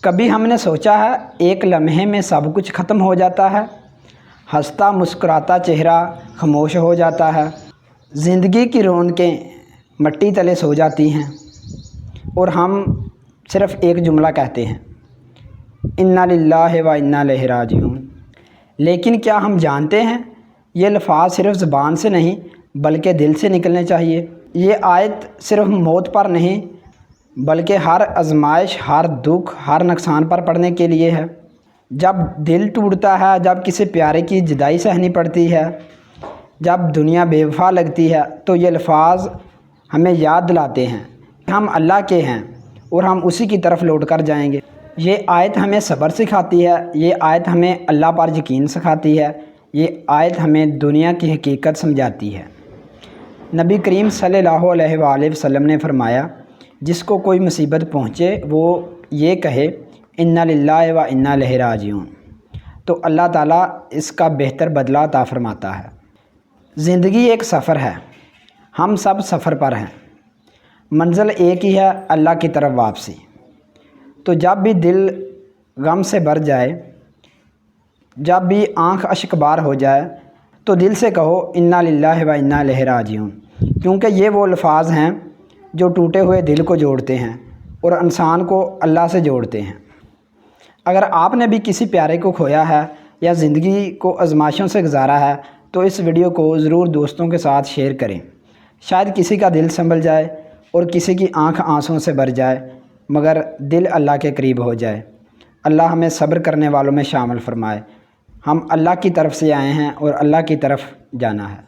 کبھی ہم نے سوچا ہے ایک لمحے میں سب کچھ ختم ہو جاتا ہے، ہنستا مسکراتا چہرہ خاموش ہو جاتا ہے، زندگی کی رونقیں مٹی تلے سو جاتی ہیں اور ہم صرف ایک جملہ کہتے ہیں، انا للہ و انا الیہ راجعون۔ لیکن کیا ہم جانتے ہیں یہ الفاظ صرف زبان سے نہیں بلکہ دل سے نکلنے چاہیے۔ یہ آیت صرف موت پر نہیں بلکہ ہر آزمائش، ہر دکھ، ہر نقصان پر پڑھنے کے لیے ہے۔ جب دل ٹوٹتا ہے، جب کسی پیارے کی جدائی سہنی پڑتی ہے، جب دنیا بے وفا لگتی ہے، تو یہ الفاظ ہمیں یاد دلاتے ہیں کہ ہم اللہ کے ہیں اور ہم اسی کی طرف لوٹ کر جائیں گے۔ یہ آیت ہمیں صبر سکھاتی ہے، یہ آیت ہمیں اللہ پر یقین سکھاتی ہے، یہ آیت ہمیں دنیا کی حقیقت سمجھاتی ہے۔ نبی کریم صلی اللہ علیہ وآلہ وسلم نے فرمایا، جس کو کوئی مصیبت پہنچے وہ یہ کہے انا للہ و انا الیہ راجعون، تو اللہ تعالیٰ اس کا بہتر بدلہ عطا فرماتا ہے۔ زندگی ایک سفر ہے، ہم سب سفر پر ہیں، منزل ایک ہی ہے، اللہ کی طرف واپسی۔ تو جب بھی دل غم سے بھر جائے، جب بھی آنکھ اشک بار ہو جائے، تو دل سے کہو انا للہ و انا الیہ راجعون، کیونکہ یہ وہ الفاظ ہیں جو ٹوٹے ہوئے دل کو جوڑتے ہیں اور انسان کو اللہ سے جوڑتے ہیں۔ اگر آپ نے بھی کسی پیارے کو کھویا ہے یا زندگی کو آزمائشوں سے گزارا ہے تو اس ویڈیو کو ضرور دوستوں کے ساتھ شیئر کریں، شاید کسی کا دل سنبھل جائے اور کسی کی آنکھ آنسوں سے بھر جائے مگر دل اللہ کے قریب ہو جائے۔ اللہ ہمیں صبر کرنے والوں میں شامل فرمائے۔ ہم اللہ کی طرف سے آئے ہیں اور اللہ کی طرف جانا ہے۔